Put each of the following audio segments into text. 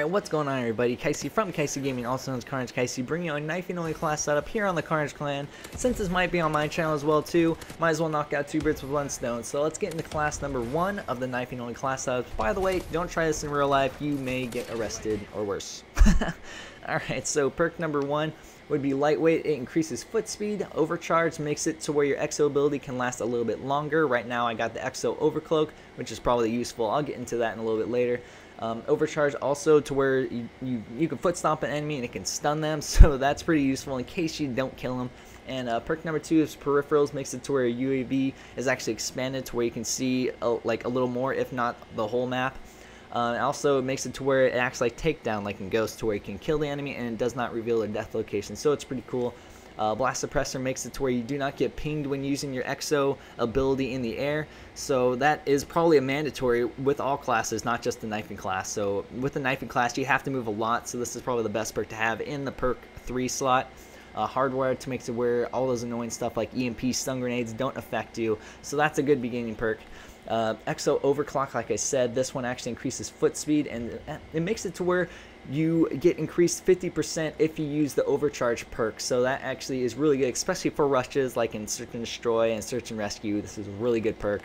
Alright, what's going on everybody? Kaisi from Kaisi Gaming, also known as Carnage Kaisi, bringing you a knifing only class setup here on the Carnage clan. Since this might be on my channel as well too, might as well knock out two birds with one stone. So let's get into class number 1 of the knifing only class setups. By the way, don't try this in real life, you may get arrested or worse. Alright, so perk number 1 would be lightweight. It increases foot speed. Overcharge makes it to where your exo ability can last a little bit longer. Right now I got the exo overcloak, which is probably useful. I'll get into that in a little bit later. Overcharge also to where you can foot stomp an enemy and it can stun them, so that's pretty useful in case you don't kill them. And perk number 2 is peripherals, makes it to where UAV is actually expanded to where you can see like a little more, if not the whole map. Also, it makes it to where it acts like takedown, like in Ghost, to where you can kill the enemy and it does not reveal their death location, so it's pretty cool. Blast Suppressor makes it to where you do not get pinged when using your exo ability in the air, so that is probably a mandatory with all classes, not just the knifing class. So with the knifing class you have to move a lot, so this is probably the best perk to have in the perk 3 slot. Hardware to make it where all those annoying stuff like EMP, stun grenades don't affect you, so that's a good beginning perk. Exo Overclock, like I said, this one actually increases foot speed, and it makes it to where you get increased 50% if you use the overcharge perk, so that actually is really good, especially for rushes like in Search and Destroy and Search and Rescue. This is a really good perk.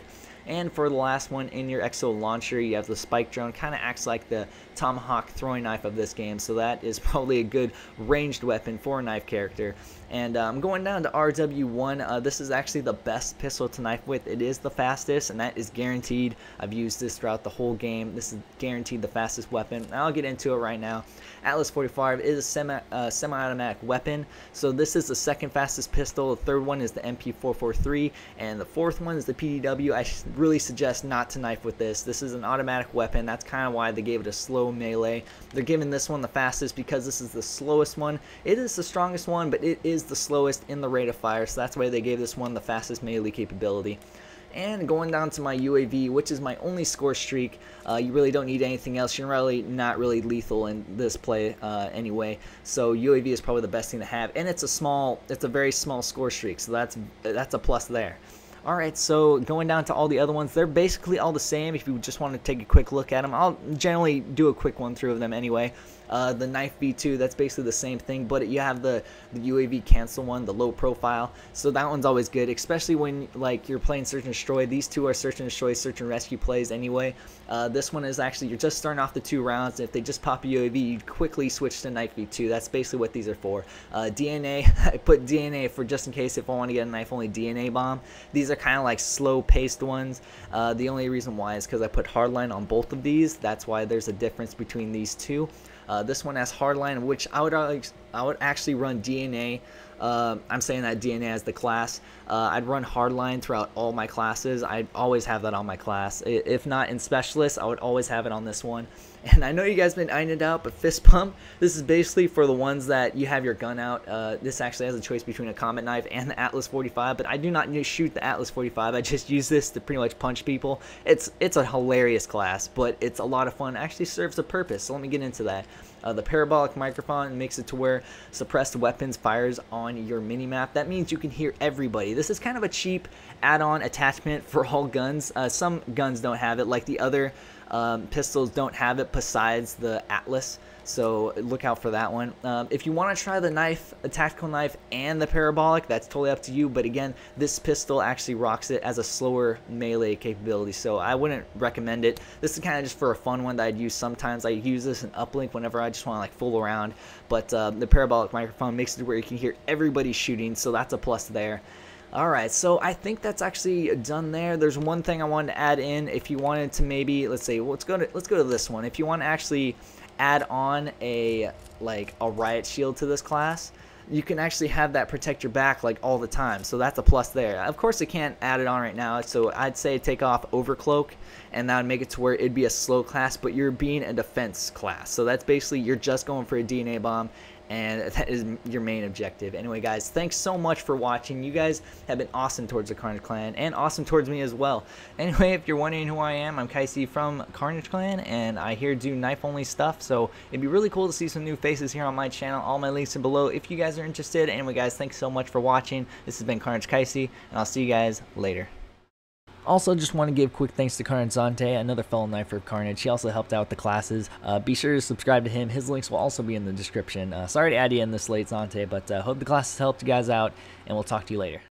And for the last one, in your exo launcher you have the spike drone, kind of acts like the tomahawk throwing knife of this game, so that is probably a good ranged weapon for a knife character. And I'm going down to RW1. This is actually the best pistol to knife with. It is the fastest, and that is guaranteed. I've used this throughout the whole game. This is guaranteed the fastest weapon. I'll get into it right now. Atlas 45 is a semi-automatic weapon, so this is the second fastest pistol. The third one is the MP443, and the fourth one is the PDW. I really suggest not to knife with this. This is an automatic weapon. That's kind of why they gave it a slow melee. They're giving this one the fastest because this is the slowest one. It is the strongest one, but it is the slowest in the rate of fire, so that's why they gave this one the fastest melee capability. And going down to my UAV, which is my only score streak, you really don't need anything else. You're really not really lethal in this play anyway, so UAV is probably the best thing to have, and it's a very small score streak, so that's a plus there. Alright, so going down to all the other ones, they're basically all the same if you just want to take a quick look at them. I'll generally do a quick one through of them anyway. The knife V2, that's basically the same thing, but you have the UAV cancel one, the low profile, so that one's always good, especially when like you're playing Search and Destroy. These two are Search and Destroy, Search and Rescue plays anyway. This one is actually, you're just starting off the 2 rounds, and if they just pop a UAV, you quickly switch to knife V2. That's basically what these are for. DNA, I put DNA for just in case if I want to get a knife only DNA bomb. These are kind of like slow paced ones. The only reason why is because I put hardline on both of these. That's why there's a difference between these two. This one has hardline, which I would actually run DNA. I'm saying that DNA as the class. I'd run hardline throughout all my classes. I'd always have that on my class. If not in specialist, I would always have it on this one. And I know you guys been eyeing it out, but fist pump, this is basically for the ones that you have your gun out. This actually has a choice between a combat knife and the Atlas 45, but I do not shoot the Atlas 45. I just use this to pretty much punch people. It's a hilarious class, but it's a lot of fun. It actually serves a purpose, so let me get into that. The parabolic microphone makes it to where suppressed weapons fires on your minimap. That means you can hear everybody. This is kind of a cheap add-on attachment for all guns. Some guns don't have it, like the other pistols don't have it besides the Atlas, so look out for that one. If you want to try the knife, a tactical knife, and the parabolic, that's totally up to you, but again, this pistol actually rocks it as a slower melee capability, so I wouldn't recommend it. This is kind of just for a fun one that I'd use sometimes. I use this in uplink whenever I just want to like fool around, but the parabolic microphone makes it where you can hear everybody shooting, so that's a plus there. Alright, so I think that's actually done there. There's one thing I wanted to add in. If you wanted to maybe, let's go to this one. If you want to actually add on a riot shield to this class, you can actually have that protect your back like all the time, so that's a plus there. Of course I can't add it on right now, so I'd say take off overcloak, and that would make it to where it'd be a slow class, but you're being a defense class, so that's basically you're just going for a DNA bomb, and that is your main objective. Anyway guys, thanks so much for watching. You guys have been awesome towards the Carnage Clan, and awesome towards me as well. Anyway, if you're wondering who I am, I'm Kaisi from Carnage Clan, and I here do knife only stuff, so it'd be really cool to see some new faces here on my channel. All my links are below if you guys are interested. Anyway guys, thanks so much for watching. This has been Carnage Kaisi, and I'll see you guys later. Also, just want to give quick thanks to Carnage Zante, another fellow knifer of Carnage. He also helped out with the classes. Be sure to subscribe to him. His links will also be in the description. Sorry to add you in this late, Zante, but hope the classes helped you guys out, and we'll talk to you later.